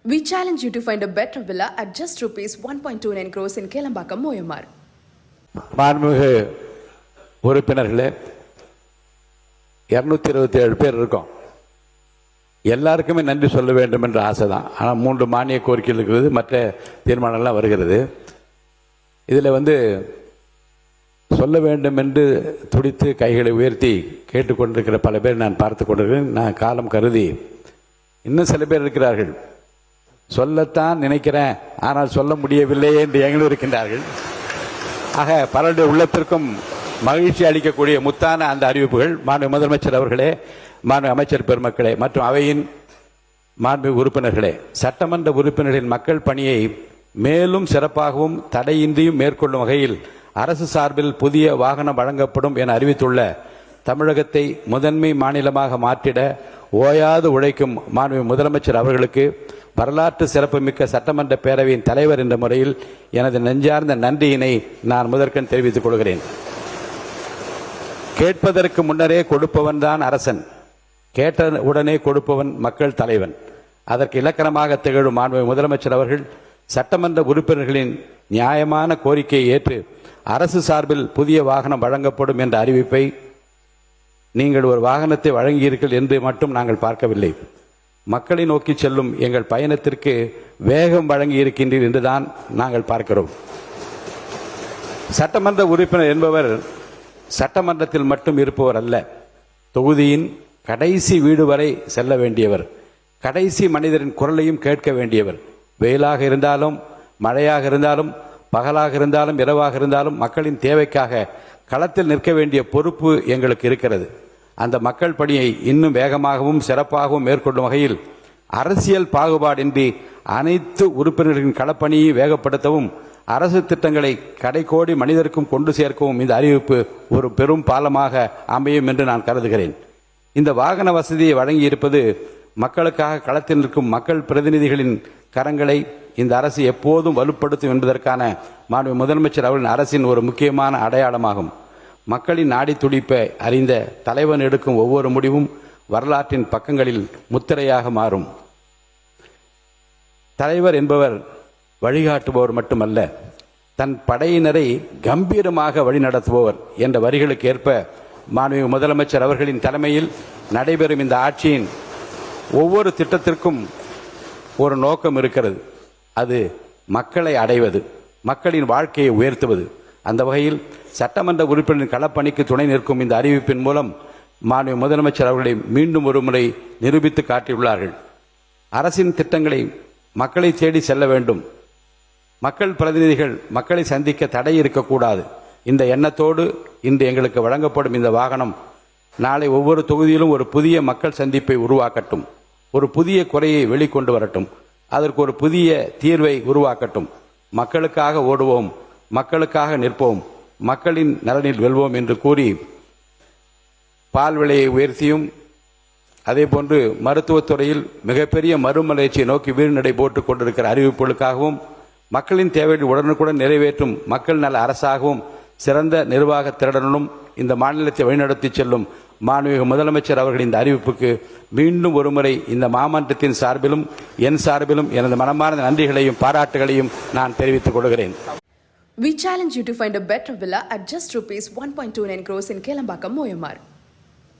We challenge you to find a better villa at just rupees 1.29 crores in Kelambakam, Moyamar. மாண்புமிகு உறுப்பினர்களே, 227 பேர் இருக்கோம். எல்லாருக்குமே நன்றி சொல்ல வேண்டும் என்ற ஆசை தான். ஆனால் 3 மானிய கோரிக்கைகள் இருக்கிறது, மற்ற தீர்மானங்கள்லாம் வருகிறது. இதில் சொல்ல வேண்டும் என்று துடித்து கைகளை உயர்த்தி கேட்டுக்கொண்டிருக்கிற பல பேர் நான் பார்த்து கொண்டிருக்கிறேன். நான் காலம் கருதி இன்னும் சில பேர் இருக்கிறார்கள், சொல்லத்தான் நினைக்கிறேன் ஆனால் சொல்ல முடியவில்லையே என்று எங்களும் இருக்கின்றார்கள். ஆக பலருடைய உள்ளத்திற்கும் மகிழ்ச்சி அளிக்கக்கூடிய முத்தான அந்த அறிவிப்புகள் மாண்பு முதலமைச்சர் அவர்களே, மாண்பு அமைச்சர் பெருமக்களே மற்றும் அவையின் மாண்பு உறுப்பினர்களே, சட்டமன்ற உறுப்பினர்களின் மக்கள் பணியை மேலும் சிறப்பாகவும் தடையின்றியும் மேற்கொள்ளும் வகையில் அரசு சார்பில் புதிய வாகனம் வழங்கப்படும் என அறிவித்துள்ள தமிழகத்தை முதன்மை மாநிலமாக மாற்றிட ஓயாது உழைக்கும் மாண்பு முதலமைச்சர் அவர்களுக்கு வரலாற்று சிறப்புமிக்க சட்டமன்ற பேரவையின் தலைவர் என்ற முறையில் எனது நெஞ்சார்ந்த நன்றியினை நான் முதற்கண் தெரிவித்துக் கொள்கிறேன். கேட்பதற்கு முன்னரே கொடுப்பவன் தான் அரசன், கேட்ட உடனே கொடுப்பவன் மக்கள் தலைவன். அதற்கு இலக்கணமாக திகழும் மாண்பு முதலமைச்சர் அவர்கள் சட்டமன்ற உறுப்பினர்களின் நியாயமான கோரிக்கையை ஏற்று அரசு சார்பில் புதிய வாகனம் வழங்கப்படும் என்ற அறிவிப்பை நீங்கள் ஒரு வாகனத்தை வழங்கியிருங்கள் என்று மட்டும் நாங்கள் பார்க்கவில்லை, மக்களை நோக்கி செல்லும் எங்கள் பயணத்திற்கு வேகம் வழங்கி இருக்கின்றீர் என்றுதான் நாங்கள் பார்க்கிறோம். சட்டமன்ற உறுப்பினர் என்பவர் சட்டமன்றத்தில் மட்டும் இருப்பவர் அல்ல, தொகுதியின் கடைசி வீடு வரை செல்ல வேண்டியவர், கடைசி மனிதரின் குரலையும் கேட்க வேண்டியவர். வெயிலாக இருந்தாலும் மழையாக இருந்தாலும் பகலாக இருந்தாலும் இரவாக இருந்தாலும் மக்களின் தேவைக்காக களத்தில் நிற்க வேண்டிய பொறுப்பு எங்களுக்கு இருக்கிறது. அந்த மக்கள் பணியை இன்னும் வேகமாகவும் சிறப்பாகவும் மேற்கொள்ளும் வகையில் அரசியல் பாகுபாடின்றி அனைத்து உறுப்பினர்களின் களப்பணியை வேகப்படுத்தவும் அரசு திட்டங்களை கடைக்கோடி மனிதருக்கும் கொண்டு சேர்க்கவும் இந்த அறிவிப்பு ஒரு பெரும் பாலமாக அமையும் என்று நான் கருதுகிறேன். இந்த வாகன வசதியை வழங்கியிருப்பது மக்களுக்காக களத்தில் நிற்கும் மக்கள் பிரதிநிதிகளின் கரங்களை இந்த அரசு எப்போதும் வலுப்படுத்தும் என்பதற்கான மாண்பு முதலமைச்சர் அவர்களின் அரசின் ஒரு முக்கியமான அடையாளமாகும். மக்களின் நாடி துடிப்பை அறிந்த தலைவன் எடுக்கும் ஒவ்வொரு முடிவும் வரலாற்றின் பக்கங்களில் முத்திரையாக மாறும். தலைவர் என்பவர் வழிகாட்டுபவர் மட்டுமல்ல, தன் படையினரை கம்பீரமாக வழிநடத்துபவர் என்ற வரிகளுக்கு ஏற்ப மாண்பு முதலமைச்சர் அவர்களின் தலைமையில் நடைபெறும் இந்த ஆட்சியின் ஒவ்வொரு திட்டத்திற்கும் ஒரு நோக்கம் இருக்கிறது. அது மக்களை அடைவது, மக்களின் வாழ்க்கையை உயர்த்துவது. அந்த வகையில் சட்டமன்ற உறுப்பினரின் களப்பணிக்கு துணை நிற்கும் இந்த அறிவிப்பின் மூலம் மாண்பு முதலமைச்சர் அவர்களை மீண்டும் ஒரு முறை நிரூபித்து காட்டியுள்ளார்கள். அரசின் திட்டங்களை மக்களை தேடி செல்ல வேண்டும், மக்கள் பிரதிநிதிகள் மக்களை சந்திக்க தடை இருக்கக்கூடாது. இந்த எண்ணத்தோடு இன்று எங்களுக்கு வழங்கப்படும் இந்த வாகனம் நாளை ஒவ்வொரு தொகுதியிலும் ஒரு புதிய மக்கள் சந்திப்பை உருவாக்கட்டும், ஒரு புதிய குறையை வெளிக்கொண்டு வரட்டும், அதற்கு ஒரு புதிய தீர்வை உருவாக்கட்டும். மக்களுக்காக ஓடுவோம், மக்களுக்காக நிற்போம், மக்களின் நலனில் வெல்வோம் என்று கூறி பால் விலையை உயர்த்தியும் அதேபோன்று மருத்துவத்துறையில் மிகப்பெரிய மறுமலர்ச்சியை நோக்கி வீழ்நடை போட்டுக் கொண்டிருக்கிற அறிவிப்புகளுக்காகவும் மக்களின் தேவைகளை உடனுக்குடன் நிறைவேற்றும் மக்கள் நல அரசாகவும் சிறந்த நிர்வாக திறனுடன் இந்த மாநிலத்தை வழிநடத்தி செல்லும் மாண்புமிகு முதலமைச்சர் அவர்களின் இந்த அறிவிப்புக்கு மீண்டும் ஒருமுறை இந்த மாமன்றத்தின் சார்பிலும் என் சார்பிலும் எனது மனமார்ந்த நன்றிகளையும் பாராட்டுகளையும் நான் தெரிவித்துக் கொள்கிறேன். We challenge you to find a better villa at just rupees 1.29 crores in Kelambakam, Moyamar.